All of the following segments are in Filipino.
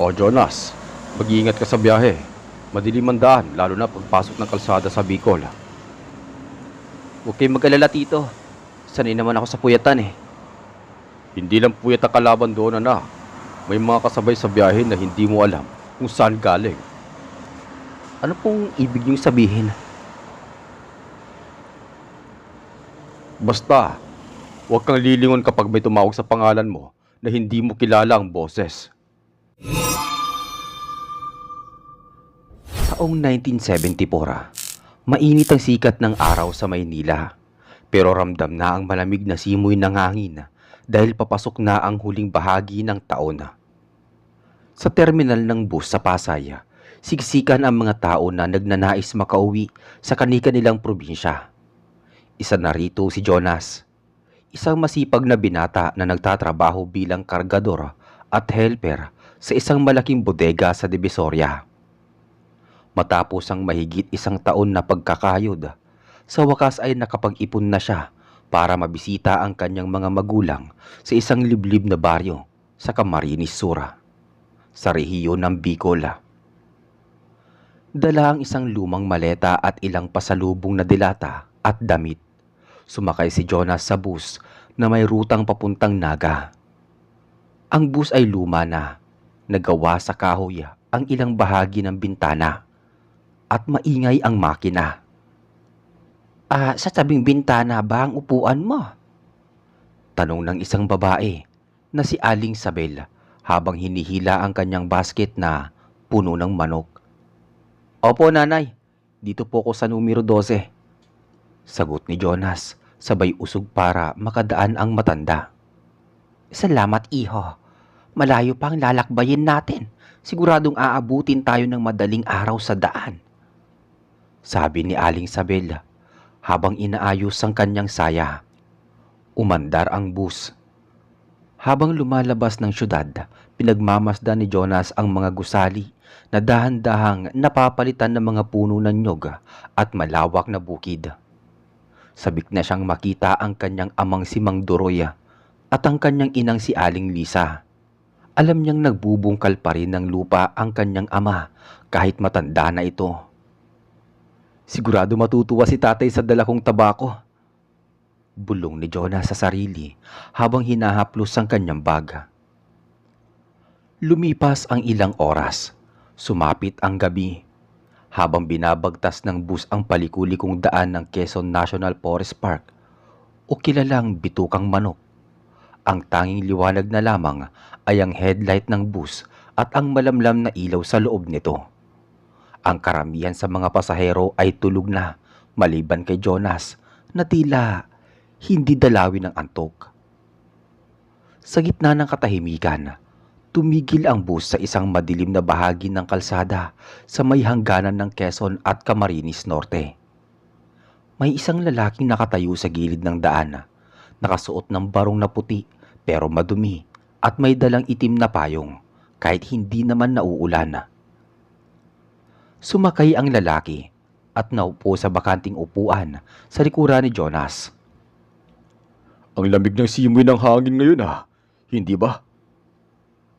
O Jonas, mag-iingat ka sa biyahe. Madilim ang daan, lalo na pagpasok ng kalsada sa Bicol. Huwag kayong mag-alala, tito. Sanay naman ako sa puyatan eh. Hindi lang puyat ang kalaban doon, anak. May mga kasabay sa biyahe na hindi mo alam kung saan galing. Ano pong ibig niyong sabihin? Basta, huwag kang lilingon kapag may tumawag sa pangalan mo na hindi mo kilala ang boses. Taong 1974, mainit ang sikat ng araw sa Maynila. Pero ramdam na ang malamig na simoy ng hangin dahil papasok na ang huling bahagi ng taon. Sa terminal ng bus sa Pasay, siksikan ang mga tao na nagnanais makauwi sa kani-kanilang probinsya. Isa na rito si Jonas, isang masipag na binata na nagtatrabaho bilang kargador at helper sa isang malaking bodega sa Divisoria. Matapos ang mahigit isang taon na pagkakayod, sa wakas ay nakapag-ipon na siya para mabisita ang kanyang mga magulang sa isang liblib na baryo sa Camarines Sur, sa rehiyon ng Bicol. Dala ang isang lumang maleta at ilang pasalubong na dilata at damit. Sumakay si Jonas sa bus na may rutang papuntang Naga. Ang bus ay luma na, nagawa sa kahoy ang ilang bahagi ng bintana at maingay ang makina. Sa tabing bintana ba ang upuan mo? Tanong ng isang babae na si Aling Sabel habang hinihila ang kanyang basket na puno ng manok. Opo nanay, dito po ko sa numero 12. Sagot ni Jonas, sabay usog para makadaan ang matanda. Salamat iho, malayo pang lalakbayin natin. Siguradong aabutin tayo ng madaling araw sa daan. Sabi ni Aling Sabel habang inaayos ang kanyang saya. Umandar ang bus. Habang lumalabas ng syudad, pinagmamasdan ni Jonas ang mga gusali na dahan-dahang napapalitan ng mga puno ng nyog at malawak na bukid. Sabik na siyang makita ang kanyang amang si Mang Duroy at ang kanyang inang si Aling Lisa. Alam niyang nagbubungkal pa rin ng lupa ang kanyang ama kahit matanda na ito. Sigurado matutuwa si tatay sa dala kong tabako. Bulong ni Jonas sa sarili habang hinahaplos ang kanyang bag. Lumipas ang ilang oras. Sumapit ang gabi. Habang binabagtas ng bus ang palikulikong daan ng Quezon National Forest Park o kilalang Bitukang Manok, ang tanging liwanag na lamang ay ang headlight ng bus at ang malamlam na ilaw sa loob nito. Ang karamihan sa mga pasahero ay tulog na, maliban kay Jonas na tila hindi dalawin ng antok. Sa gitna ng katahimikan, tumigil ang bus sa isang madilim na bahagi ng kalsada sa may hangganan ng Quezon at Camarines Norte. May isang lalaking nakatayo sa gilid ng daan, nakasuot ng barong na puti pero madumi at may dalang itim na payong kahit hindi naman nauulan. Sumakay ang lalaki at naupo sa bakanting upuan sa likuran ni Jonas. Ang lamig ng simoy ng hangin ngayon hindi ba?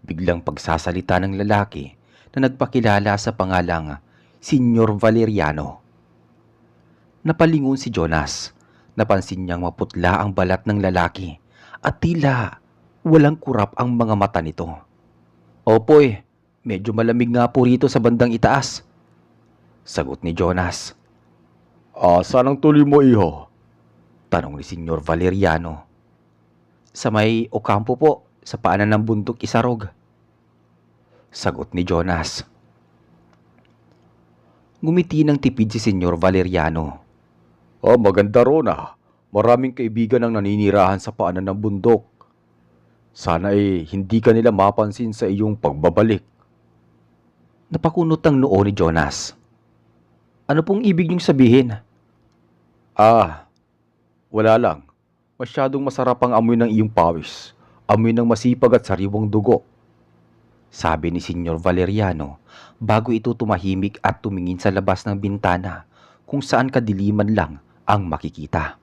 Biglang pagsasalita ng lalaki na nagpakilala sa pangalang Senyor Valeriano. Napalingon si Jonas. Napansin niyang maputla ang balat ng lalaki at tila walang kurap ang mga mata nito. Opo medyo malamig nga po rito sa bandang itaas. Sagot ni Jonas. Saan ang tuloy mo, iho? Tanong ni Senyor Valeriano. Sa may Ocampo po, sa paanan ng bundok Isarog. Sagot ni Jonas. Ngumiti ng tipid si Senyor Valeriano. Maganda ron Maraming kaibigan ang naninirahan sa paanan ng bundok. Sana hindi ka nila mapansin sa iyong pagbabalik. Napakunot ang noo ni Jonas. Ano pong ibig niyong sabihin? Wala lang. Masyadong masarap ang amoy ng iyong pawis. Amoy ng masipag at sariwang dugo. Sabi ni Senyor Valeriano bago ito tumahimik at tumingin sa labas ng bintana kung saan kadiliman lang ang makikita.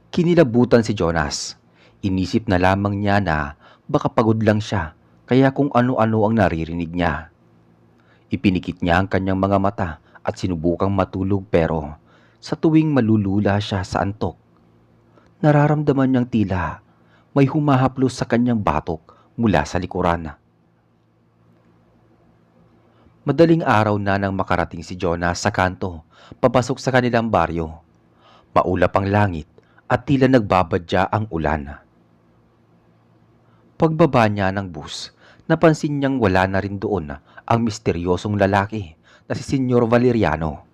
Kinilabutan si Jonas. Inisip na lamang niya na baka pagod lang siya kaya kung ano-ano ang naririnig niya. Ipinikit niya ang kanyang mga mata at sinubukang matulog pero sa tuwing malulula siya sa antok, nararamdaman niyang tila may humahaplos sa kanyang batok mula sa likuran. Madaling araw na nang makarating si Jonas sa kanto, papasok sa kanilang baryo. Maulap ang langit at tila nagbabadya ang ulan. Pagbaba niya ng bus, napansin niyang wala na rin doon ang misteryosong lalaki na si Senyor Valeriano.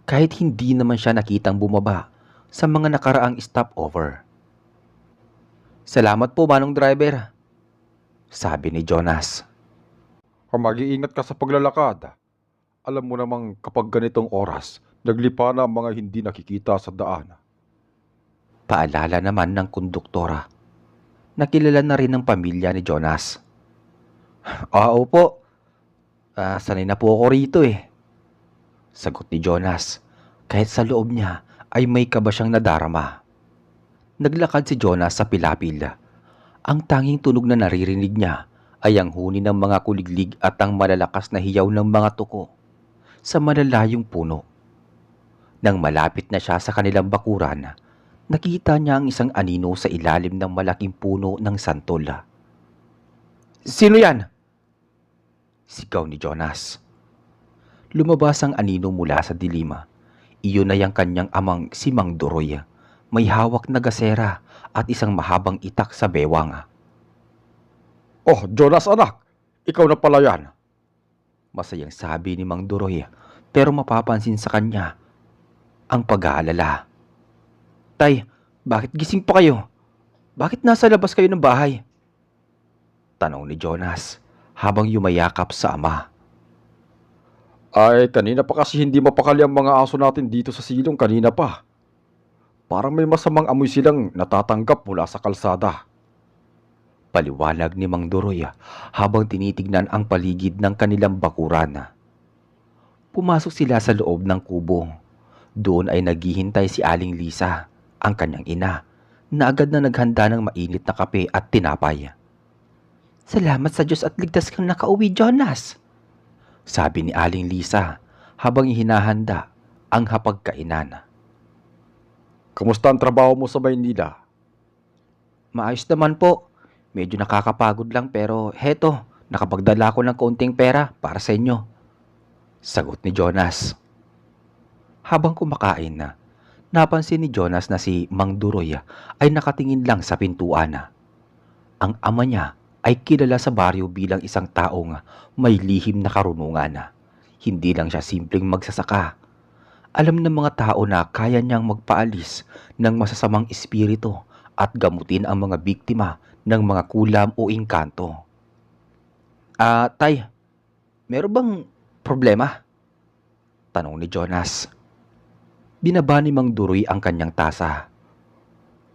Kahit hindi naman siya nakitang bumaba sa mga nakaraang stopover. "Salamat po, Manong Driver," sabi ni Jonas. Mag-iingat ka sa paglalakad. Alam mo namang kapag ganitong oras, naglipa na ang mga hindi nakikita sa daan. Paalala naman ng konduktora. Nakilala na rin ng pamilya ni Jonas. Opo. Sanay na po ako rito eh," sagot ni Jonas, kahit sa loob niya ay may kaba siyang nadarama. Naglakad si Jonas sa pilapil. Ang tanging tunog na naririnig niya ay ang huni ng mga kuliglig at ang malalakas na hiyaw ng mga tuko sa malalayong puno. Nang malapit na siya sa kanilang bakuran, nakita niya ang isang anino sa ilalim ng malaking puno ng santol. "Sino yan?" sigaw ni Jonas. Lumabas ang anino mula sa dilima. Iyon ay ang kanyang amang si Mang Duroy. May hawak na gasera at isang mahabang itak sa bewang. Oh, Jonas anak! Ikaw na pala yan. Masayang sabi ni Mang Duroy, pero mapapansin sa kanya ang pag-aalala. "Tay, bakit gising pa kayo? Bakit nasa labas kayo ng bahay?" tanong ni Jonas habang yumayakap sa ama. Ay, kanina pa kasi hindi mapakali ang mga aso natin dito sa silong kanina pa. Parang may masamang amoy silang natatanggap mula sa kalsada. Paliwanag ni Mang Duroy habang tinitignan ang paligid ng kanilang bakuran. Pumasok sila sa loob ng kubo. Doon ay naghihintay si Aling Lisa, ang kanyang ina, na agad na naghanda ng mainit na kape at tinapay. "Salamat sa Diyos at ligtas kang nakauwi, Jonas," sabi ni Aling Lisa habang hinahanda ang hapagkainan. Kamusta ang trabaho mo sa Maynila? "Maayos naman po. Medyo nakakapagod lang pero heto, nakapagdala ko ng kaunting pera para sa inyo," sagot ni Jonas. Habang kumakain na, napansin ni Jonas na si Mang Duroy ay nakatingin lang sa pintuan. Ang ama niya ay kilala sa baryo bilang isang taong may lihim na karunungan. Hindi lang siya simpleng magsasaka. Alam ng mga tao na kaya niyang magpaalis ng masasamang espiritu at gamutin ang mga biktima ng mga kulam o engkanto. Tay, meron bang problema?" tanong ni Jonas. Binaba ni Mang Duroy ang kanyang tasa.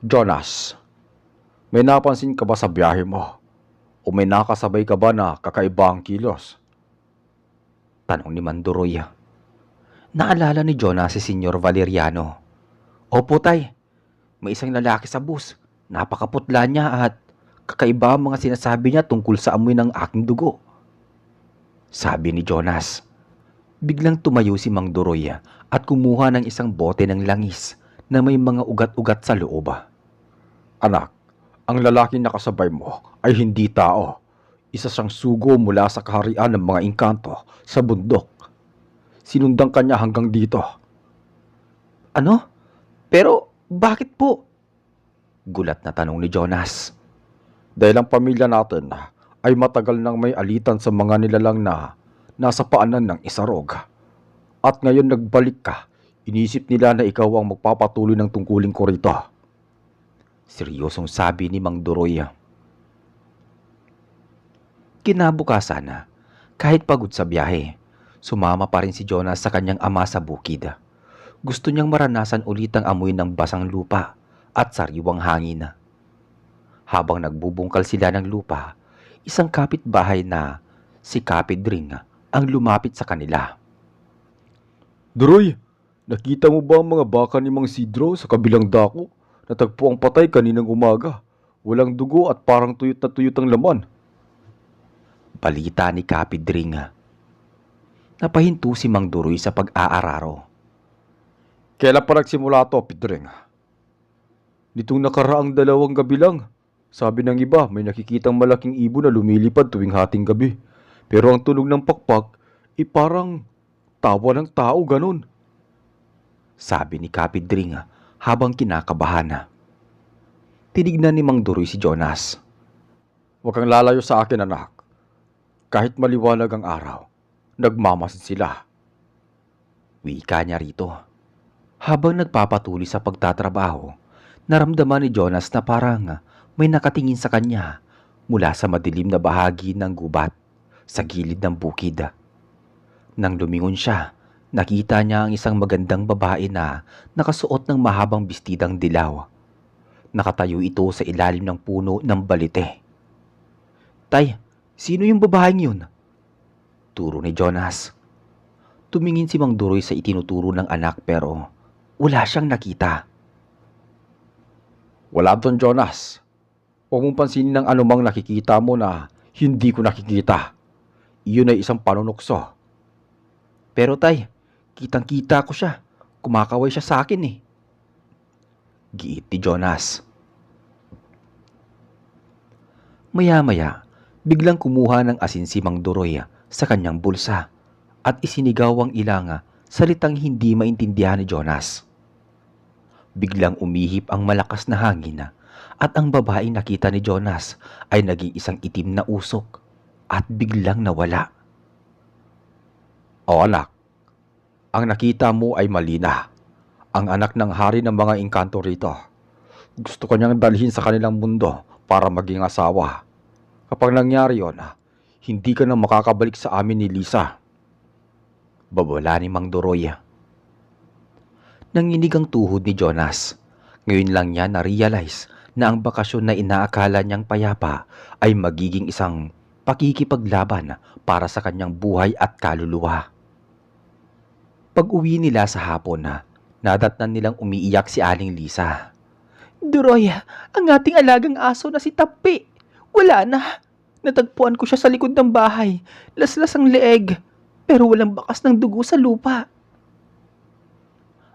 Jonas, may napansin ka ba sa biyahe mo? O may nakasabay ka ba na kakaiba ang kilos? Tanong ni Mang Duroy. Naalala ni Jonas si Senyor Valeriano. "Opo, tay. May isang lalaki sa bus. Napakaputla niya at kakaiba ang mga sinasabi niya tungkol sa amoy ng aking dugo," sabi ni Jonas. Biglang tumayo si Mang Duroy at kumuha ng isang bote ng langis na may mga ugat-ugat sa loob. Anak, ang lalaking nakasabay mo ay hindi tao. Isa siyang sugo mula sa kaharian ng mga engkanto sa bundok. Sinundan kanya hanggang dito. "Ano? Pero bakit po?" gulat na tanong ni Jonas. Dahil ang pamilya natin ay matagal nang may alitan sa mga nilalang na nasa paanan ng isarog. At ngayon nagbalik ka, inisip nila na ikaw ang magpapatuloy ng tungkulin ko rito. Seryosong sabi ni Mang Duroy. Kinabukasan, kahit pagod sa biyahe, sumama pa rin si Jonas sa kanyang ama sa bukid. Gusto niyang maranasan ulit ang amoy ng basang lupa at sariwang hangin. Habang nagbubungkal sila ng lupa, isang kapitbahay na si Kapidring ang lumapit sa kanila. Duroy, nakita mo ba ang mga baka ni Mang Sidro sa kabilang dako? Natagpo ang patay kaninang umaga. Walang dugo at parang tuyot na tuyot ang laman. Balita ni Kapidring. Napahinto si Mang Duroy sa pag-aararo. Kailan pa nagsimula to, Pidring? Nitong nakaraang 2 gabi lang. Sabi ng iba, may nakikitang malaking ibon na lumilipad tuwing hating gabi. Pero ang tunog ng pakpak, parang tawa ng tao ganun. Sabi ni Kapidring habang kinakabahan. Tinignan ni Mang Duroy si Jonas. Huwag kang lalayo sa akin, anak. Kahit maliwanag ang araw, nagmamasid sila. Wika niya rito. Habang nagpapatuloy sa pagtatrabaho, naramdaman ni Jonas na parang may nakatingin sa kanya mula sa madilim na bahagi ng gubat sa gilid ng bukid. Nang lumingon siya, nakita niya ang isang magandang babae na nakasuot ng mahabang bestidang dilaw. Nakatayo ito sa ilalim ng puno ng balite. Tay, sino yung babaeng yun? Turo ni Jonas. Tumingin si Mang Duroy sa itinuturo ng anak pero wala siyang nakita. Wala doon, Jonas. Huwag mong pansinin ng anumang nakikita mo na hindi ko nakikita. Iyon ay isang panunukso. Pero tay, kitang-kita ko siya. Kumakaway siya sa akin eh. Giit ni Jonas. Maya-maya, biglang kumuha ng asin si Mang Duroy sa kanyang bulsa at isinigaw ang ilang salitang hindi maintindihan ni Jonas. Biglang umihip ang malakas na hangin at ang babaeng nakita ni Jonas ay naging isang itim na usok at biglang nawala. O anak, ang nakita mo ay Malina, ang anak ng hari ng mga engkanto rito. Gusto ko niyang dalhin sa kanilang mundo para maging asawa. Kapag nangyari yon, hindi ka na makakabalik sa amin ni Lisa. Babala ni Mang Duroy. Nanginig ang tuhod ni Jonas. Ngayon lang niya na-realize na ang bakasyon na inaakala niyang payapa ay magiging isang pakikipaglaban para sa kanyang buhay at kaluluwa. Pag-uwi nila sa hapon, nadatnan nilang umiiyak si Aling Lisa. Duroy, ang ating alagang aso na si Tapi. Wala na. Natagpuan ko siya sa likod ng bahay. Laslas ang leeg, pero walang bakas ng dugo sa lupa.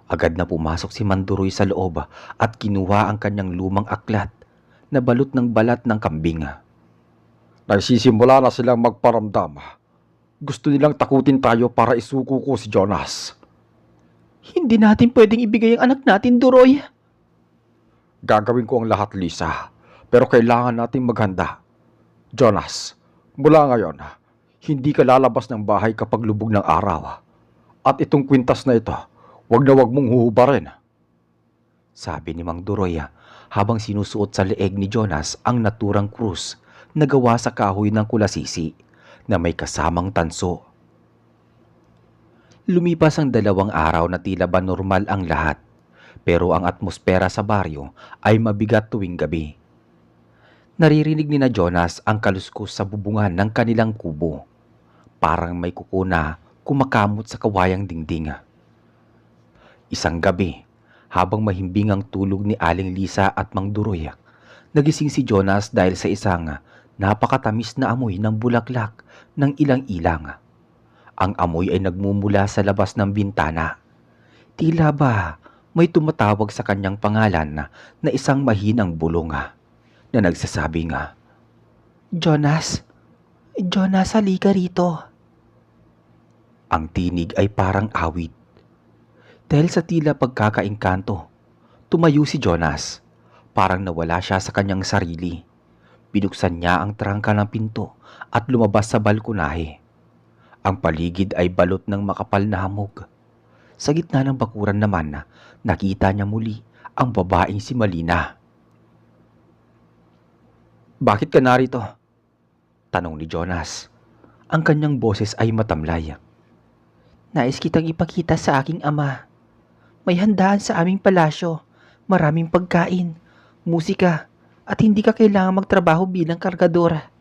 Agad na pumasok si Manduroy sa loob at kinuha ang kanyang lumang aklat na balot ng balat ng kambing. Nagsisimula na silang magparamdam. Gusto nilang takutin tayo para isuko ko si Jonas. Hindi natin pwedeng ibigay ang anak natin, Duroy. Gagawin ko ang lahat, Lisa. Pero kailangan nating maghanda. Jonas, mula ngayon, hindi ka lalabas ng bahay kapag lubog ng araw. At itong kwintas na ito, wag na wag mong huhubarin. Sabi ni Mang Duroy habang sinusuot sa leeg ni Jonas ang naturang krus na gawa sa kahoy ng kulasisi na may kasamang tanso. Lumipas ang 2 araw na tila ba normal ang lahat, pero ang atmosfera sa baryo ay mabigat tuwing gabi. Naririnig ni na Jonas ang kaluskos sa bubungan ng kanilang kubo. Parang may kuko na kumakamot sa kawayang dingding. Isang gabi, habang mahimbing ang tulog ni Aling Lisa at Mang Duroy, nagising si Jonas dahil sa isang napakatamis na amoy ng bulaklak ng ilang-ilang. Ang amoy ay nagmumula sa labas ng bintana. Tila ba may tumatawag sa kanyang pangalan na isang mahinang bulong na nagsasabi nga, Jonas, Jonas, halika rito. Ang tinig ay parang awit. Dahil sa tila pagkakaingkanto, tumayo si Jonas. Parang nawala siya sa kanyang sarili. Binuksan niya ang trangka ng pinto at lumabas sa balkonahe. Ang paligid ay balot ng makapal na hamog. Sa gitna ng bakuran naman, nakita niya muli ang babaeng si Malina. Bakit ka narito? Tanong ni Jonas. Ang kanyang boses ay matamlay. Nais kitang ipakita sa aking ama. May handaan sa aming palasyo. Maraming pagkain, musika, at hindi ka kailangang magtrabaho bilang kargadora.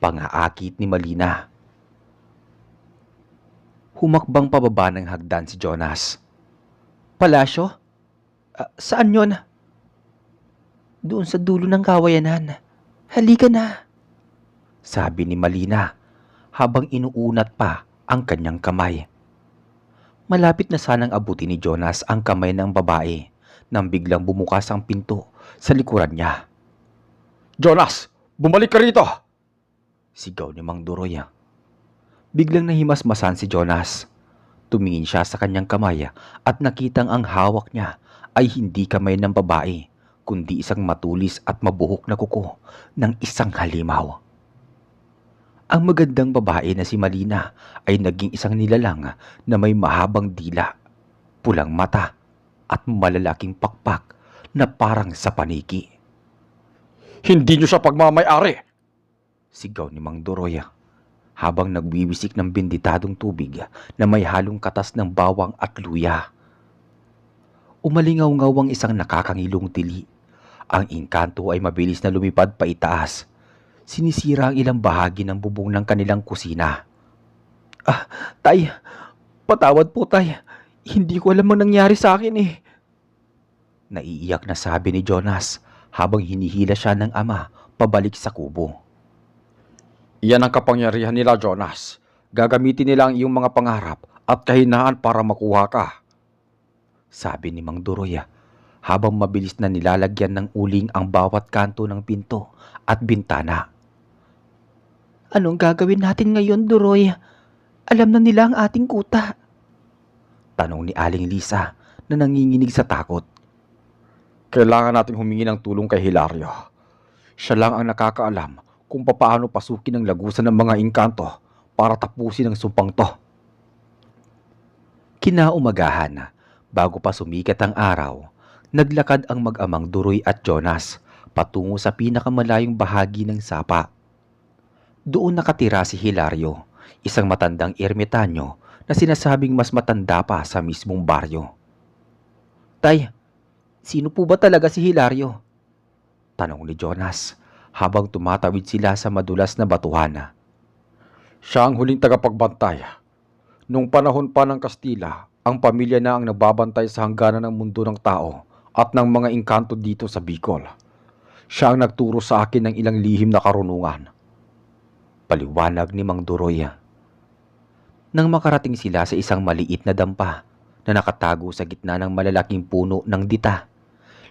Pangaakit ni Malina. Humakbang pababa ng hagdan si Jonas. Palasyo? Saan yon? Doon sa dulo ng kawayanan. Halika na. sabi ni Malina habang inuunat pa ang kanyang kamay. Malapit na sanang abutin ni Jonas ang kamay ng babae nang biglang bumukas ang pinto sa likuran niya. Jonas, bumalik ka rito! Sigaw ni Mang Duroy. Biglang nahimasmasan si Jonas. Tumingin siya sa kanyang kamay at nakitang ang hawak niya ay hindi kamay ng babae, kundi isang matulis at mabuhok na kuko ng isang halimaw. Ang magandang babae na si Malina ay naging isang nilalang na may mahabang dila, pulang mata at malalaking pakpak na parang sa paniki. Hindi niyo siya pagmamay-ari! Sigaw ni Mang Duroy habang nagwiwisik ng binditadong tubig na may halong katas ng bawang at luya. Umalingaw-ngaw ang isang nakakangilong tili. Ang engkanto ay mabilis na lumipad pa itaas. Sinisira ang ilang bahagi ng bubong ng kanilang kusina. Tay, patawad po tay. Hindi ko alam ang nangyari sa akin eh. Naiiyak na sabi ni Jonas habang hinihila siya ng ama pabalik sa kubo. Iyan ang kapangyarihan nila, Jonas. Gagamitin nila ang iyong mga pangarap at kahinaan para makuha ka. Sabi ni Mang Duroy habang mabilis na nilalagyan ng uling ang bawat kanto ng pinto at bintana. Anong gagawin natin ngayon, Duroy? Alam na nila ang ating kuta. Tanong ni Aling Lisa na nanginginig sa takot. Kailangan nating humingi ng tulong kay Hilario. Siya lang ang nakakaalam kung paano pasukin ang lagusan ng mga engkanto para tapusin ang sumpang to. Kinaumagahan, bago pa sumikat ang araw, naglakad ang mag-amang Duroy at Jonas patungo sa pinakamalayong bahagi ng sapa. Doon nakatira si Hilario, isang matandang ermitanyo na sinasabing mas matanda pa sa mismong baryo. Tay, sino po ba talaga si Hilario? Tanong ni Jonas habang tumatawid sila sa madulas na batuhan. Siya ang huling tagapagbantay. Nung panahon pa ng Kastila, ang pamilya na ang nagbabantay sa hangganan ng mundo ng tao at ng mga engkanto dito sa Bicol. Siya ang nagturo sa akin ng ilang lihim na karunungan. Paliwanag ni Mang Duroy. Nang makarating sila sa isang maliit na dampa na nakatago sa gitna ng malalaking puno ng dita,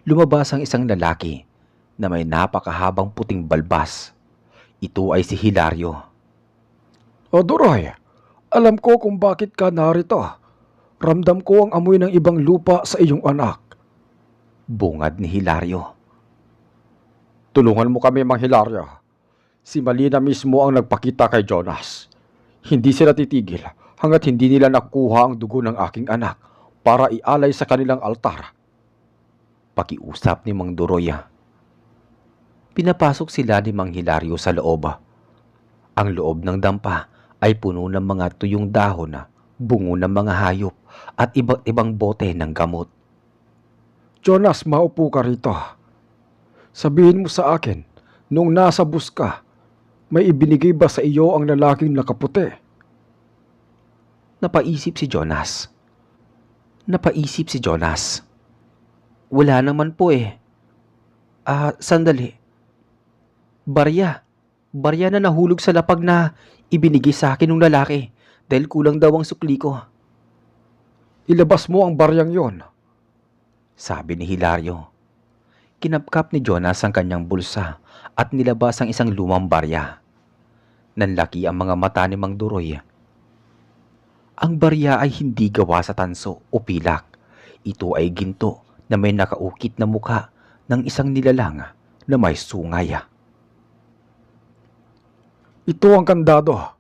lumabas ang isang lalaki na may napakahabang puting balbas. Ito ay si Hilario. O Duroy, alam ko kung bakit ka narito. Ramdam ko ang amoy ng ibang lupa sa iyong anak. Bungad ni Hilario. Tulungan mo kami, Mang Hilario. Si Malina mismo ang nagpakita kay Jonas. Hindi sila titigil hanggat hindi nila nakuha ang dugo ng aking anak para ialay sa kanilang altar. Pakiusap ni Mang Duroy. Pinapasok sila ni Mang Hilario sa loob. Ang loob ng dampa ay puno ng mga tuyong dahon, bungo ng mga hayop at iba't ibang bote ng gamot. Jonas, maupo ka rito. Sabihin mo sa akin, nung nasa bus ka, may ibinigay ba sa iyo ang lalaking nakaputi? Napaisip si Jonas. Wala naman po eh. Sandali. Barya na nahulog sa lapag na ibinigay sa akin ng lalaki dahil kulang daw ang sukli ko. Ilabas mo ang baryang yon, sabi ni Hilario. Kinapkap ni Jonas ang kanyang bulsa at nilabas ang isang lumang barya. Nanlaki ang mga mata ni Mang Duroy. Ang barya ay hindi gawa sa tanso o pilak. Ito ay ginto na may nakaukit na mukha ng isang nilalang na may sungay. Ito ang kandado.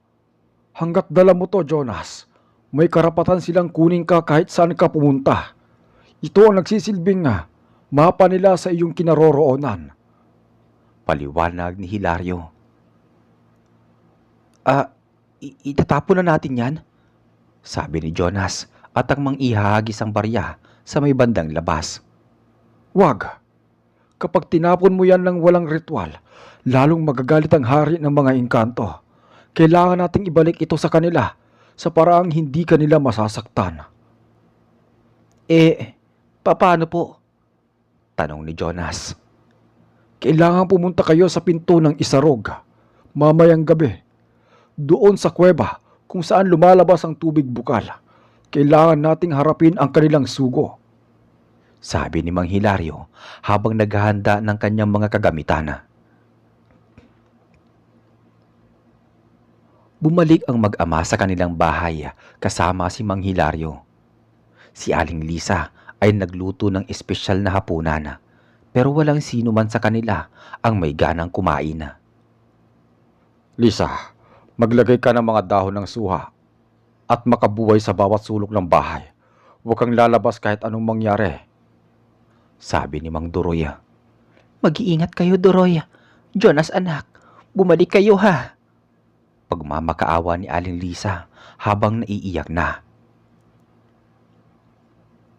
Hanggat dala mo to, Jonas, may karapatan silang kunin ka kahit saan ka pumunta. Ito ang nagsisilbing mapa nila sa iyong kinaroroonan. Paliwanag ni Hilario. Itatapon na natin yan, sabi ni Jonas at ang ihahagis ang barya sa may bandang labas. Wag. Kapag tinapon mo yan ng walang ritual, lalong magagalit ang hari ng mga engkanto. Kailangan nating ibalik ito sa kanila sa paraang hindi kanila masasaktan. Paano po? Tanong ni Jonas. Kailangan pumunta kayo sa pinto ng Isarog. Mamayang gabi, doon sa kuweba kung saan lumalabas ang tubig bukal, kailangan nating harapin ang kanilang sugo. Sabi ni Mang Hilario habang naghahanda ng kanyang mga kagamitan. Bumalik ang mag-ama sa kanilang bahay kasama si Mang Hilario. Si Aling Lisa ay nagluto ng espesyal na hapunan, pero walang sino man sa kanila ang may ganang kumain. Lisa, maglagay ka ng mga dahon ng suha at makabuhay sa bawat sulok ng bahay. Huwag kang lalabas kahit anong mangyari. Sabi ni Mang Duroy. Mag-iingat kayo, Duroy. Jonas anak, bumalik kayo ha. Pagmamakaawa ni Aling Lisa habang naiiyak na.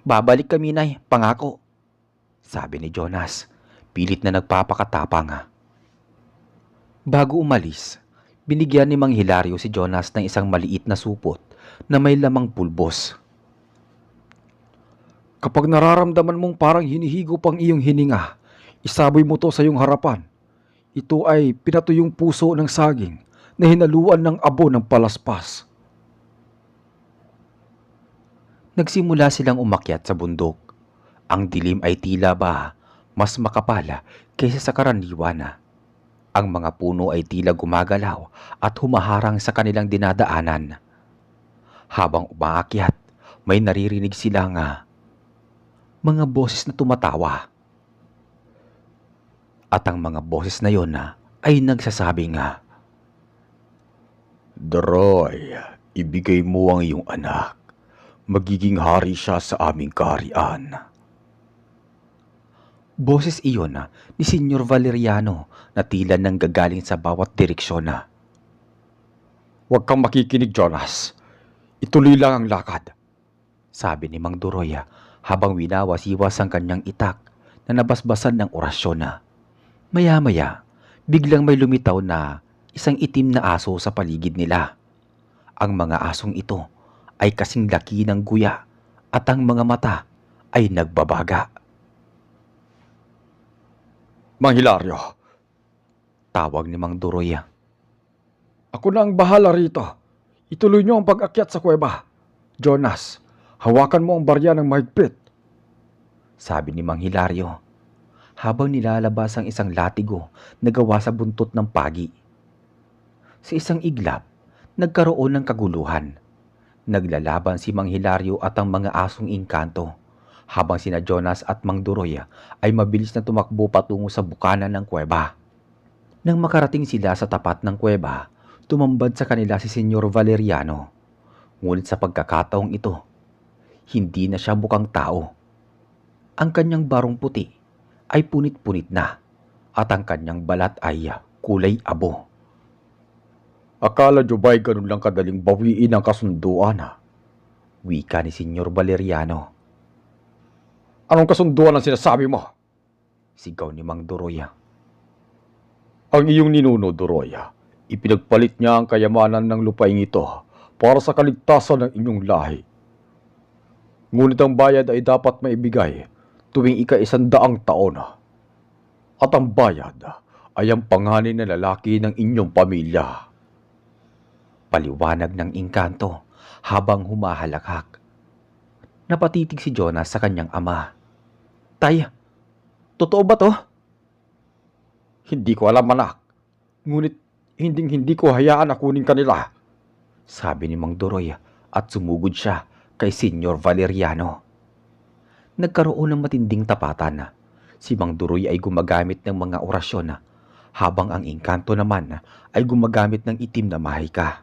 Babalik kami, Nay, pangako. Sabi ni Jonas, pilit na nagpapakatapang. Bago umalis, binigyan ni Mang Hilario si Jonas ng isang maliit na supot na may lamang pulbos. Kapag nararamdaman mong parang hinihigop ang iyong hininga, isaboy mo to sa iyong harapan. Ito ay pinatuyong puso ng saging na hinaluan ng abo ng palaspas. Nagsimula silang umakyat sa bundok. Ang dilim ay tila ba mas makapala kaysa sa karaniwan. Ang mga puno ay tila gumagalaw at humaharang sa kanilang dinadaanan. Habang umaakyat, may naririnig silang mga boses na tumatawa. At ang mga boses na yon ay nagsasabing, Duroy, ibigay mo ang iyong anak. Magiging hari siya sa aming kaharian. Boses iyon ni Senyor Valeriano na tila nanggagaling sa bawat direksyon. Huwag kang makikinig, Jonas. Ituloy lang ang lakad. Sabi ni Mang Duroy habang winawasiwas ang kanyang itak na nabasbasan ng orasyon. Maya-maya, biglang may lumitaw na isang itim na aso sa paligid nila. Ang mga asong ito ay kasing laki ng guya at ang mga mata ay nagbabaga. Mang Hilario, Tawag ni Mang Duroy. ako na ang bahala rito. Ituloy niyo ang pag-akyat sa kuweba. Jonas, hawakan mo ang barya ng mahigpit. Sabi ni Mang Hilario habang nilalabas ang isang latigo na gawa sa buntot ng pagi. Sa isang iglap, nagkaroon ng kaguluhan. Naglalaban si Mang Hilario at ang mga asong inkanto, habang sina Jonas at Mang Duroy ay mabilis na tumakbo patungo sa bukana ng kuweba. Nang makarating sila sa tapat ng kuweba, tumambad sa kanila si Senyor Valeriano. Ngunit sa pagkakataong ito, hindi na siya mukhang tao. Ang kanyang barong puti ay punit-punit na at ang kanyang balat ay kulay abo. Akala niyo ba'y ganun lang kadaling bawiin ang kasunduan? Wika ni Senyor Valeriano. Anong kasunduan ang sinasabi mo? Sigaw ni Mang Duroy. Ang iyong ninuno, Duroy, ipinagpalit niya ang kayamanan ng lupaing ito para sa kaligtasan ng inyong lahi. Ngunit ang bayad ay dapat maibigay tuwing ika-100 taon. At ang bayad ay ang panganay na lalaki ng inyong pamilya. Paliwanag ng inkanto habang humahalakhak. Napatitig si Jonas sa kanyang ama. Tay, totoo ba to? Hindi ko alam, anak. Ngunit hindi ko hayaan na kunin kanila. Sabi ni Mang Duroy at sumugod siya kay Senyor Valeriano. Nagkaroon ng matinding tapatan. Si Mang Duroy ay gumagamit ng mga orasyon habang ang inkanto naman ay gumagamit ng itim na mahika.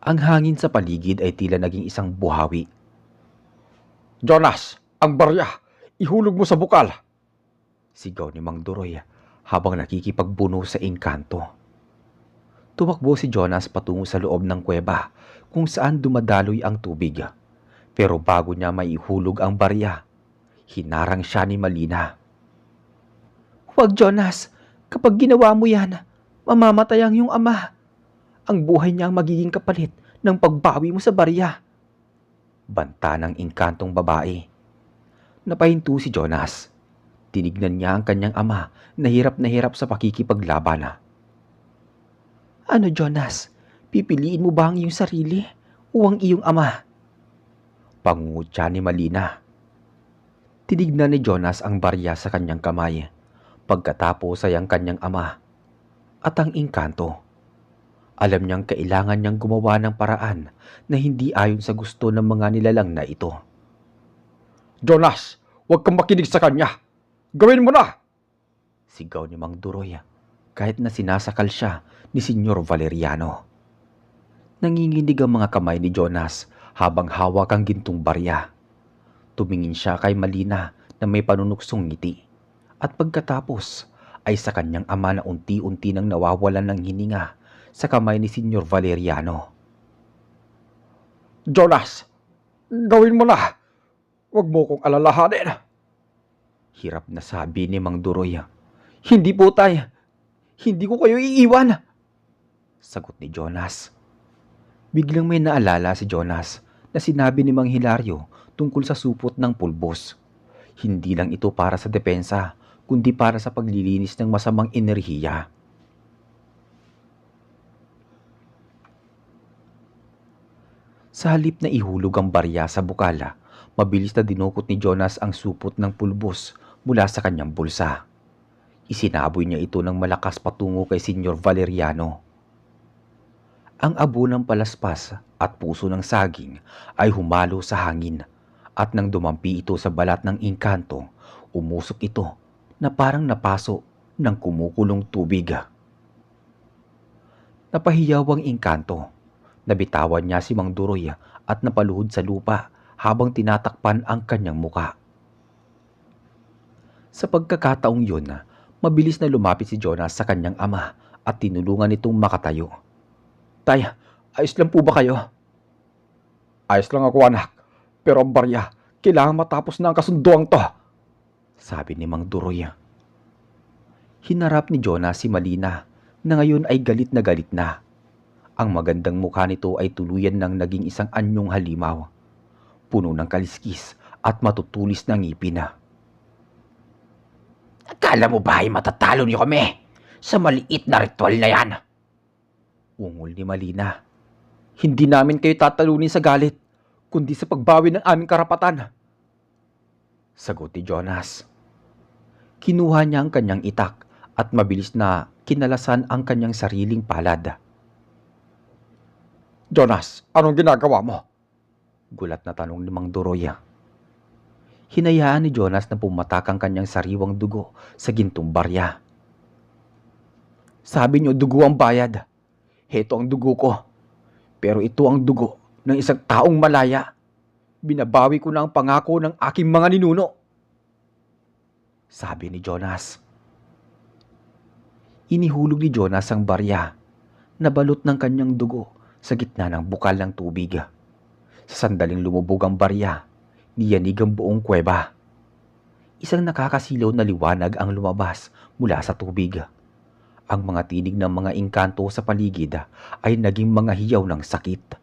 Ang hangin sa paligid ay tila naging isang buhawi. Jonas, ang barya! Ihulog mo sa bukal! Sigaw ni Mang Duroy habang nakikipagbuno sa inkanto. Tumakbo si Jonas patungo sa loob ng kuweba kung saan dumadaloy ang tubig. Pero bago niya maihulog ang barya, hinarang siya ni Malina. Huwag, Jonas! Kapag ginawa mo yan, mamamatay ang iyong ama. Ang buhay niya ang magiging kapalit ng pagbawi mo sa barya. Banta ng inkantong babae. Napahinto si Jonas. Tinignan niya ang kanyang ama na hirap sa pakikipaglaban. Ano, Jonas? Pipiliin mo ba ang iyong sarili o ang iyong ama? Pangungutya ni Malina. Tinignan ni Jonas ang barya sa kanyang kamay. Pagkatapos ay ang kanyang ama at ang engkanto. Alam niyang kailangan niyang gumawa ng paraan na hindi ayon sa gusto ng mga nilalang na ito. Jonas, huwag kang makinig sa kanya. Gawin mo na! Sigaw ni Mang Duroy kahit na sinasakal siya ni Senyor Valeriano. Nanginginig ang mga kamay ni Jonas habang hawak ang gintong barya. Tumingin siya kay Malina na may panunuksong ngiti at pagkatapos ay sa kanyang ama na unti-unti nang nawawalan ng hininga sa kamay ni Senyor Valeriano. Jonas, gawin mo na! Huwag mo kong alalahanin. Hirap na sabi ni Mang Duroy. Hindi po, tay. Hindi ko kayo iiwan. Sagot ni Jonas. Biglang may naalala si Jonas na sinabi ni Mang Hilario tungkol sa supot ng pulbos. Hindi lang ito para sa depensa, kundi para sa paglilinis ng masamang enerhiya. Sa halip na ihulog ang barya sa bukala, mabilis na dinukot ni Jonas ang supot ng pulbos mula sa kanyang bulsa. Isinaboy niya ito ng malakas patungo kay Senyor Valeriano. Ang abo ng palaspas at puso ng saging ay humalo sa hangin at nang dumampi ito sa balat ng engkanto, umusok ito na parang napaso ng kumukulong tubig. Napahiyaw ang engkanto. Nabitawan niya si Mang Duroy at napaluhod sa lupa habang tinatakpan ang kanyang muka. Sa pagkakataong yun, mabilis na lumapit si Jonas sa kanyang ama at tinulungan itong makatayo. Tay, ayos lang po ba kayo? Ayos lang ako, anak. Pero ang barya, kailangan matapos na ang kasunduang to. Sabi ni Mang Duroy. Hinarap ni Jonas si Malina na ngayon ay galit na. Ang magandang mukha nito ay tuluyan ng naging isang anyong halimaw, puno ng kaliskis at matutulis na ngipin. Akala mo ba ay matatalo niyo kami sa maliit na ritual na yan? Ungol ni Malina. Hindi namin kayo tatalunin sa galit, kundi sa pagbawi ng aming karapatan. Sagot ni Jonas. Kinuha niya ang kanyang itak at mabilis na kinalasan ang kanyang sariling palad. Jonas, anong ginagawa mo? Gulat na tanong ni Mang Duroy. Hinayaan ni Jonas na pumatak ang kanyang sariwang dugo sa gintong barya. Sabi niyo dugo ang bayad. Heto ang dugo ko. Pero ito ang dugo ng isang taong malaya. Binabawi ko na ang pangako ng aking mga ninuno. Sabi ni Jonas. Inihulog ni Jonas ang barya. Nabalot ng kanyang dugo sa gitna ng bukal ng tubig. Sa sandaling lumubog ang barya, niyanig ang buong kuweba. Isang nakakasilaw na liwanag ang lumabas mula sa tubig. Ang mga tinig ng mga engkanto sa paligid ay naging mga hiyaw ng sakit.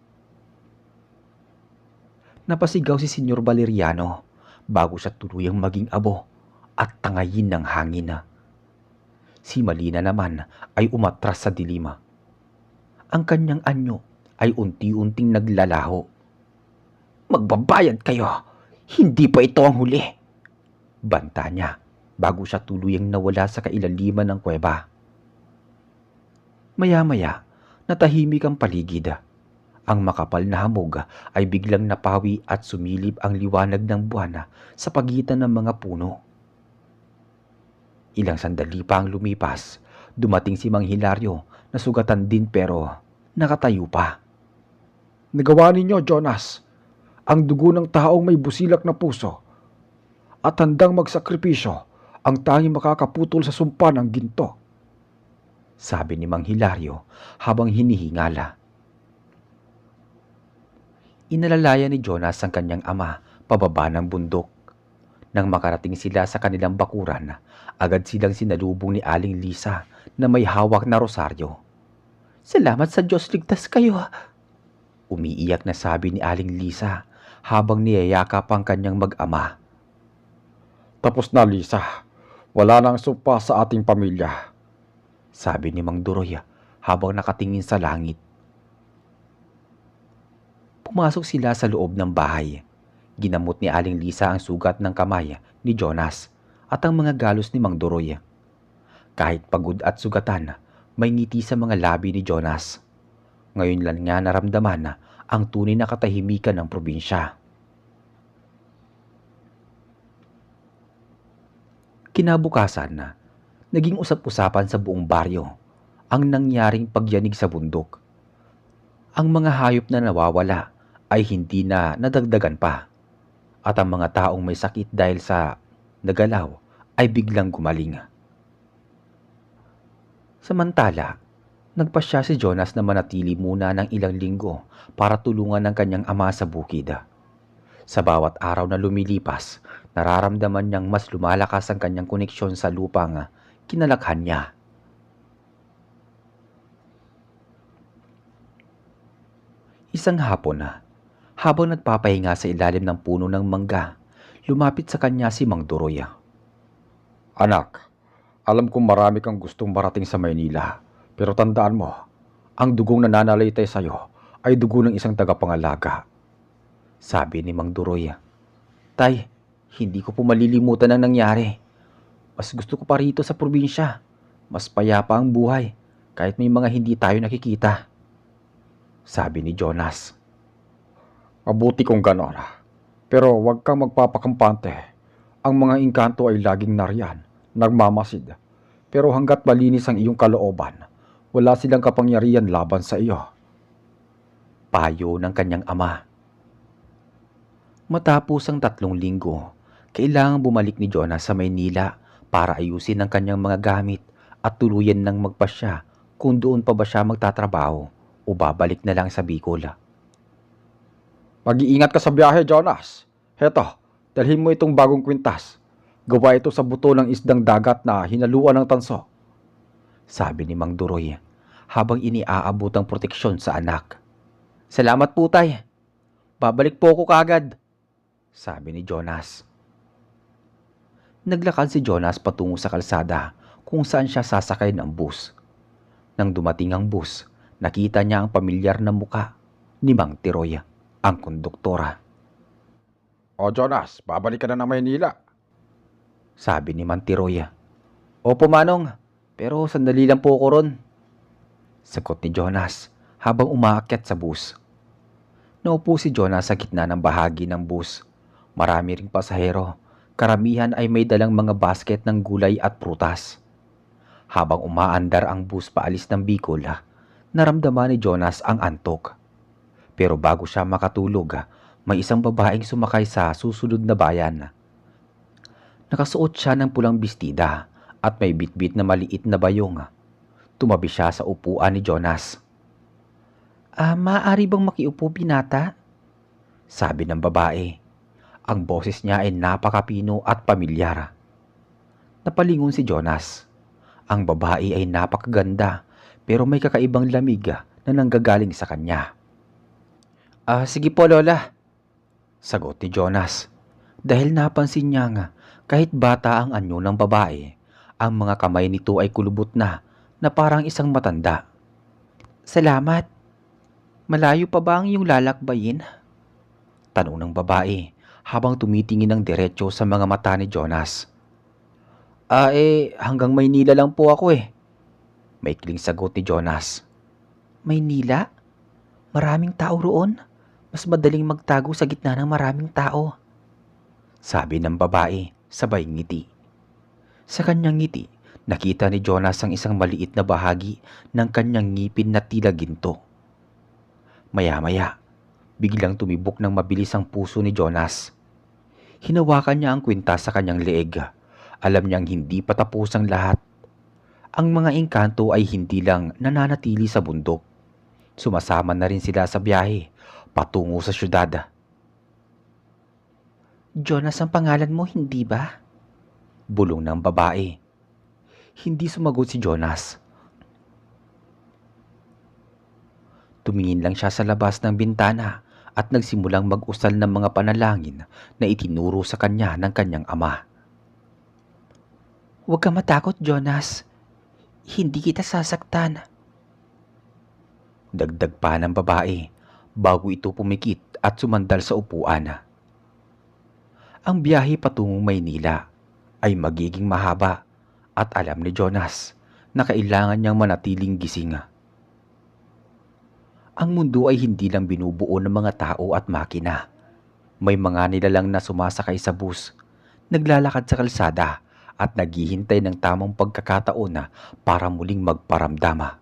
Napasigaw si Senyor Valeriano bago siya tuluyang maging abo at tangayin ng hangin. Si Malina naman ay umatras sa dilim. Ang kanyang anyo ay unti-unting naglalaho. Magbabayad kayo! Hindi pa ito ang huli! Banta niya bago siya tuluyang nawala sa kailaliman ng kuweba. Maya-maya, natahimik ang paligid. Ang makapal na hamog ay biglang napawi at sumilip ang liwanag ng buwan sa pagitan ng mga puno. Ilang sandali pa ang lumipas, dumating si Mang Hilario na sugatan din pero nakatayo pa. Nagawa ninyo, Jonas, ang dugo ng taong may busilak na puso at handang magsakripisyo ang tanging makakaputol sa sumpa ng ginto. Sabi ni Mang Hilario habang hinihingala. Inalalaya ni Jonas ang kanyang ama pababa ng bundok. Nang makarating sila sa kanilang bakuran, agad silang sinalubong ni Aling Lisa na may hawak na rosaryo. Salamat sa Diyos, ligtas kayo. Umiiyak na sabi ni Aling Lisa habang niyayakap ang kanyang mag-ama. Tapos na, Lisa. Wala nang sumpa sa ating pamilya. Sabi ni Mang Duroy habang nakatingin sa langit. Pumasok sila sa loob ng bahay. Ginamot ni Aling Lisa ang sugat ng kamay ni Jonas at ang mga galos ni Mang Duroy. Kahit pagod at sugatan, may ngiti sa mga labi ni Jonas. Ngayon lang nga naramdaman ang tunay na katahimikan ng probinsya. Kinabukasan, naging usap-usapan sa buong baryo ang nangyaring pagyanig sa bundok. Ang mga hayop na nawawala ay hindi na nadagdagan pa at ang mga taong may sakit dahil sa nagalaw ay biglang gumaling. Samantala, nagpasya si Jonas na manatili muna ng ilang linggo para tulungan ng kanyang ama sa bukid. Sa bawat araw na lumilipas, nararamdaman niyang mas lumalakas ang kanyang koneksyon sa lupang kinalakhan niya. Isang hapon habang nagpapahinga sa ilalim ng puno ng mangga, lumapit sa kanya si Mang Duroy. Anak, alam kong marami kang gustong marating sa Maynila, pero tandaan mo, ang dugong nananalaytay sa'yo ay dugo ng isang tagapangalaga. Sabi ni Mang Duroy. Tay, hindi ko po malilimutan ang nangyari. Mas gusto ko pa rito sa probinsya. Mas payapa ang buhay kahit may mga hindi tayo nakikita. Sabi ni Jonas. Mabuti kung ganon. Pero huwag kang magpapakampante. Ang mga engkanto ay laging nariyan, nagmamasid. Pero hanggat malinis ang iyong kalooban, wala silang kapangyarihan laban sa iyo. Payo ng kanyang ama. Matapos ang 3 linggo, kailangang bumalik ni Jonas sa Maynila para ayusin ang kanyang mga gamit at tuluyan ng magpasya kung doon pa ba siya magtatrabaho o babalik na lang sa Bicol. Mag-iingat ka sa biyahe, Jonas. Heto, dalhin mo itong bagong kwintas. Gawa ito sa buto ng isdang dagat na hinaluan ng tanso. Sabi ni Mang Duroy habang iniaabot ang proteksyon sa anak. Salamat po, tay. Babalik po ako kaagad. Sabi ni Jonas. Naglakad si Jonas patungo sa kalsada kung saan siya sasakay ng bus. Nang dumating ang bus, nakita niya ang pamilyar na muka ni Mang Tiroy, ang konduktora. O Jonas, babalik ka na ng Maynila. Sabi ni Mang Tiroy. Opo Manong, pero sandali lang po ako ron. Sagot ni Jonas habang umaakyat sa bus. Naupo si Jonas sa gitna ng bahagi ng bus. Marami ring pasahero. Karamihan ay may dalang mga basket ng gulay at prutas. Habang umaandar ang bus paalis ng Bicol, naramdaman ni Jonas ang antok. Pero bago siya makatulog, may isang babaeng sumakay sa susunod na bayan. Nakasuot siya ng pulang bestida at may bitbit na maliit na bayong. Tumabi siya sa upuan ni Jonas. Maaari bang makiupo, binata? Sabi ng babae. Ang boses niya ay napakapino at pamilyar. Napalingon si Jonas. Ang babae ay napakaganda pero may kakaibang lamig na nanggagaling sa kanya. Sige po Lola, sagot ni Jonas. Dahil napansin niya nga kahit bata ang anyo ng babae, ang mga kamay nito ay kulubot na parang isang matanda. Salamat. Malayo pa ba ang iyong lalakbayin? Tanong ng babae habang tumitingin ng diretso sa mga mata ni Jonas. Hanggang Maynila lang po ako eh. Maikling sagot ni Jonas. Maynila? Maraming tao roon? Mas madaling magtago sa gitna ng maraming tao. Sabi ng babae, sabay ngiti. Sa kanyang ngiti, nakita ni Jonas ang isang maliit na bahagi ng kanyang ngipin na tila ginto. Maya-maya, biglang tumibok ng mabilis ang puso ni Jonas. Hinawakan niya ang kwintas sa kanyang leeg. Alam niyang hindi pa tapos ang lahat. Ang mga engkanto ay hindi lang nananatili sa bundok. Sumasama na rin sila sa biyahe patungo sa syudad. Jonas ang pangalan mo, hindi ba? Bulong ng babae. Hindi sumagot si Jonas. Tumingin lang siya sa labas ng bintana at nagsimulang mag-usal ng mga panalangin na itinuro sa kanya ng kanyang ama. Huwag ka matakot, Jonas. Hindi kita sasaktan. Dagdag pa ng babae bago ito pumikit at sumandal sa upuan. Ang biyahe patungong Maynila ay magiging mahaba at alam ni Jonas na kailangan niyang manatiling gising. Ang mundo ay hindi lang binubuo ng mga tao at makina. May mga nilalang na sumasakay sa bus, naglalakad sa kalsada at naghihintay ng tamang pagkakataon na para muling magparamdama.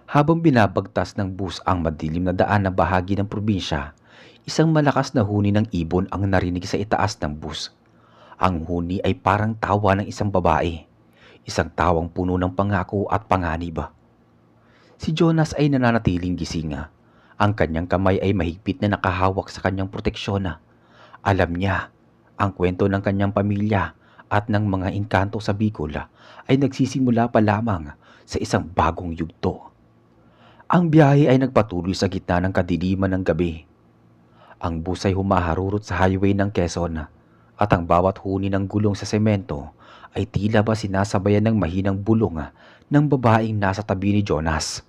Habang binabagtas ng bus ang madilim na daan na bahagi ng probinsya, isang malakas na huni ng ibon ang narinig sa itaas ng bus. Ang huni ay parang tawa ng isang babae, isang tawang puno ng pangako at panganib. Si Jonas ay nananatiling gising. Ang kanyang kamay ay mahigpit na nakahawak sa kanyang proteksyon. Alam niya, ang kwento ng kanyang pamilya at ng mga engkanto sa Bicol ay nagsisimula pa lamang sa isang bagong yugto. Ang biyahe ay nagpatuloy sa gitna ng kadiliman ng gabi. Ang bus ay humaharurot sa highway ng Quezon at ang bawat huni ng gulong sa semento ay tila ba sinasabayan ng mahinang bulong ng babaeng nasa tabi ni Jonas.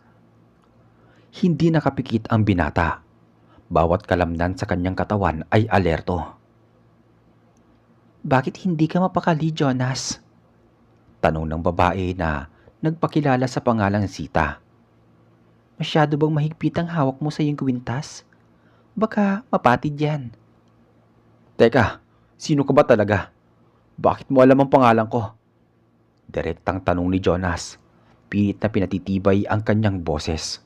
Hindi nakapikit ang binata. Bawat kalamnan sa kanyang katawan ay alerto. "Bakit hindi ka mapakali, Jonas?" Tanong ng babae na nagpakilala sa pangalang Sita. "Masyado bang mahigpit ang hawak mo sa iyong kwintas? Baka mapatid yan." "Teka, sino ka ba talaga? Bakit mo alam ang pangalan ko?" Direktang tanong ni Jonas. Pilit na pinatitibay ang kanyang boses.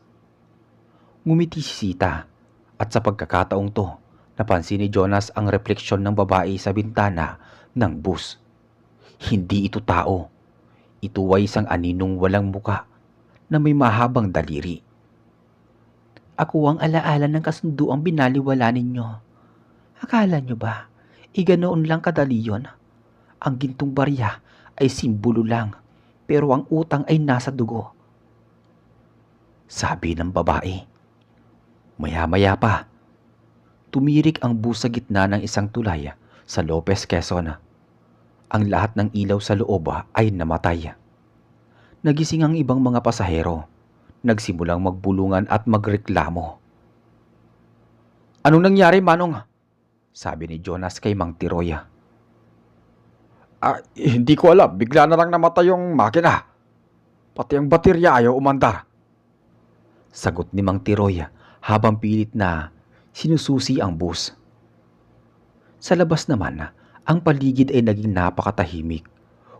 Ngumiti si Sita at sa pagkakataong to, napansin ni Jonas ang refleksyon ng babae sa bintana ng bus. Hindi ito tao. Ito ay isang aninong walang muka na may mahabang daliri. "Ako ang alaala ng kasunduang binaliwala ninyo. Akala nyo ba, iganoon lang kadali yon? Ang gintong barya ay simbolo lang, pero ang utang ay nasa dugo," sabi ng babae. Maya-maya pa, tumirik ang bus sa gitna ng isang tulay sa Lopez, Quezon. Ang lahat ng ilaw sa loob ay namatay. Nagising ang ibang mga pasahero. Nagsimulang magbulungan at magreklamo. "Anong nangyari, Manong?" sabi ni Jonas kay Mang Tiroy. Hindi ko alam. Bigla na lang namatay yung makina. Pati ang baterya ayaw umandar," sagot ni Mang Tiroy habang pilit na sinususi ang bus. Sa labas naman, ang paligid ay naging napakatahimik.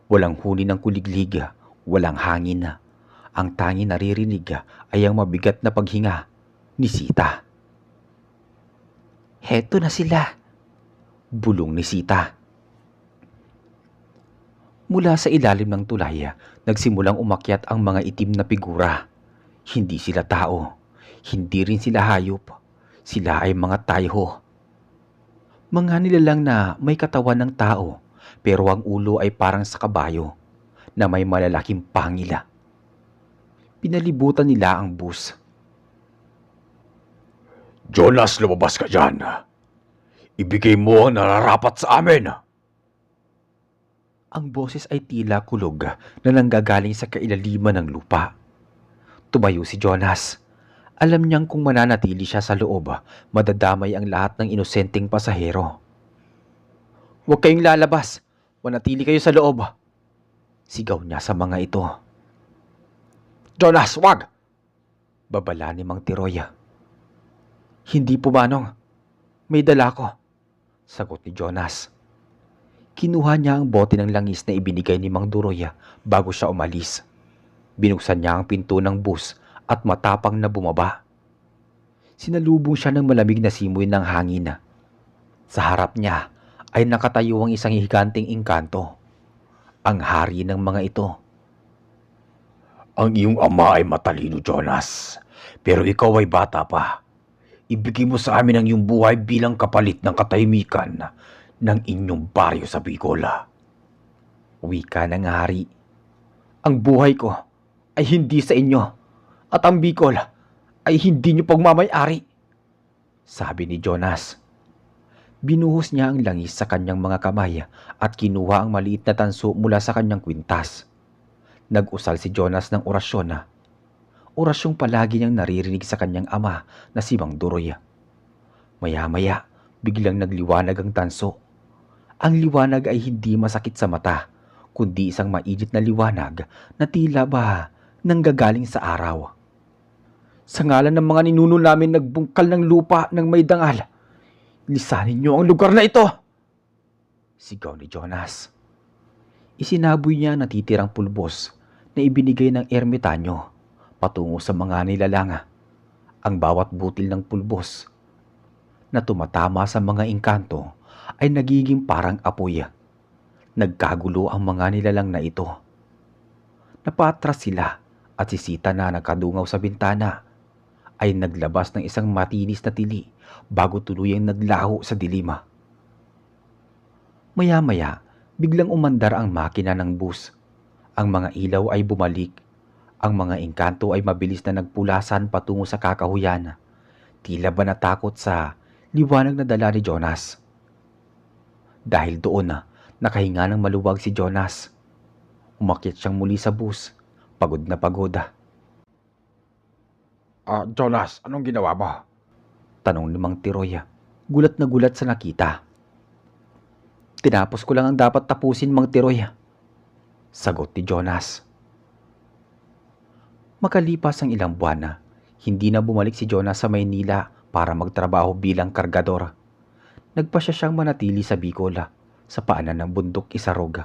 Walang huni ng kuliglig, walang hangin. Ang tanging naririnig ay ang mabigat na paghinga ni Sita. "Heto na sila," bulong ni Sita. Mula sa ilalim ng tulay, nagsimulang umakyat ang mga itim na figura. Hindi sila tao. Hindi rin sila hayop. Sila ay mga tayho. Mga nilalang na may katawan ng tao, pero ang ulo ay parang sa kabayo na may malalaking pangila. Pinalibutan nila ang bus. "Jonas, lumabas ka dyan. Ibigay mo ang nararapat sa amin." Ang boses ay tila kulog na nanggagaling sa kailaliman ng lupa. Tumayo si Jonas. Alam niyang kung mananatili siya sa loob, madadamay ang lahat ng inosenteng pasahero. "Huwag kayong lalabas. Manatili kayo sa loob," sigaw niya sa mga ito. "Jonas, wag!" babala ni Mang Tiroy. "Hindi po, Manong. May dala ko," sagot ni Jonas. Kinuha niya ang bote ng langis na ibinigay ni Mang Duroy bago siya umalis. Binuksan niya ang pinto ng bus at matapang na bumaba. Sinalubong siya ng malamig na simoy ng hangin. Sa harap niya ay nakatayo ang isang higanteng engkanto, ang hari ng mga ito. "Ang iyong ama ay matalino, Jonas. Pero ikaw ay bata pa. Ibigay mo sa amin ang iyong buhay bilang kapalit ng katahimikan ng inyong baryo sa Bicol." Wika ng hari. "Ang buhay ko ay hindi sa inyo. At ang Bicol ay hindi niyo pagmamay-ari," sabi ni Jonas. Binuhos niya ang langis sa kanyang mga kamay at kinuha ang maliit na tanso mula sa kanyang kwintas. Nag-usal si Jonas ng orasyon na orasyong palagi niyang naririnig sa kanyang ama na si Mang Duroy. Maya-maya, biglang nagliwanag ang tanso. Ang liwanag ay hindi masakit sa mata, kundi isang mainit na liwanag na tila ba nanggagaling sa araw. Sa ngalan ng mga ninuno namin nagbungkal ng lupa ng may dangal, lisanin niyo ang lugar na ito! Sigaw ni Jonas. Isinaboy niya ang natitirang pulbos na ibinigay ng ermitanyo patungo sa mga nilalanga. Ang bawat butil ng pulbos na tumatama sa mga engkanto ay nagiging parang apoy. Nagkagulo ang mga nilalang na ito. Napatras sila at si Sita na nakadungaw sa bintana ay naglabas ng isang matinis na tili bago tuluyang naglaho sa dilima. Maya-maya, biglang umandar ang makina ng bus. Ang mga ilaw ay bumalik. Ang mga engkanto ay mabilis na nagpulasan patungo sa kakahuyan. Tila ba natakot sa liwanag na dala ni Jonas. Dahil doon nakahinga ng maluwag si Jonas. Umakyat siyang muli sa bus, pagod na pagod. Jonas, anong ginawa mo? Tanong ni Mang Tiroy, gulat na gulat sa nakita. Tinapos ko lang ang dapat tapusin, Mang Tiroy. Sagot ni Jonas. Makalipas ang ilang buwan hindi na bumalik si Jonas sa Maynila para magtrabaho bilang kargador. Nagpasya siyang manatili sa Bicol, sa paanan ng bundok Isarog.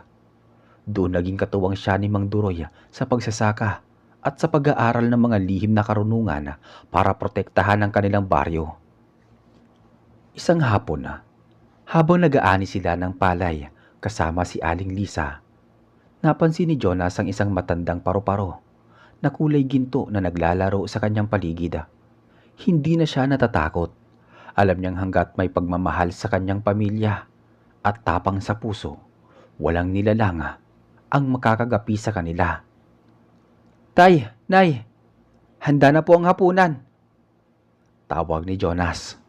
Doon naging katuwang siya ni Mang Duroy sa pagsasaka at sa pag-aaral ng mga lihim na karunungan para protektahan ang kanilang baryo. Isang hapon habang nag-aani sila ng palay kasama si Aling Lisa, napansin ni Jonas ang isang matandang paru-paro na kulay ginto na naglalaro sa kanyang paligid. Hindi na siya natatakot. Alam niyang hanggat may pagmamahal sa kanyang pamilya at tapang sa puso, walang nilalang ang makakagapi sa kanila. Tay, Nay, handa na po ang hapunan. Tawag ni Jonas.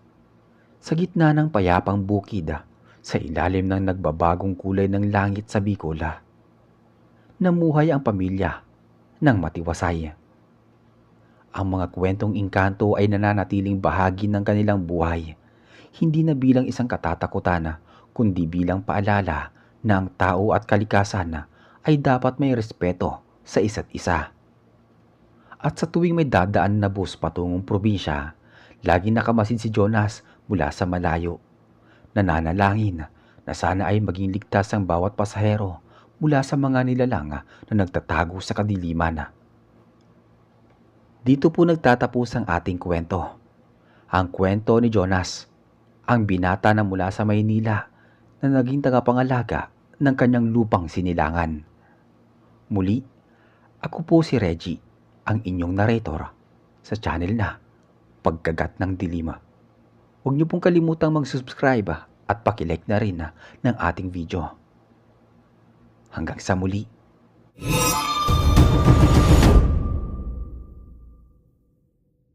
Sa gitna ng payapang bukid, sa ilalim ng nagbabagong kulay ng langit sa Bicol, namuhay ang pamilya ng matiwasay. Ang mga kwentong engkanto ay nananatiling bahagi ng kanilang buhay, hindi na bilang isang katatakutan, kundi bilang paalala na ang tao at kalikasan ay dapat may respeto sa isa't isa. At sa tuwing may dadaan na bus patungong probinsya, lagi nakamasid si Jonas mula sa malayo. Nananalangin na sana ay maging ligtas ang bawat pasahero mula sa mga nilalang na nagtatago sa kadiliman. Dito po nagtatapos ang ating kwento. Ang kwento ni Jonas, ang binata na mula sa Maynila na naging tagapangalaga ng kanyang lupang sinilangan. Muli, ako po si Reggie, ang inyong narrator sa channel na Pagkagat ng Dilima. Huwag niyo pong kalimutang mag-subscribe at pakilike na rin ng ating video. Hanggang sa muli.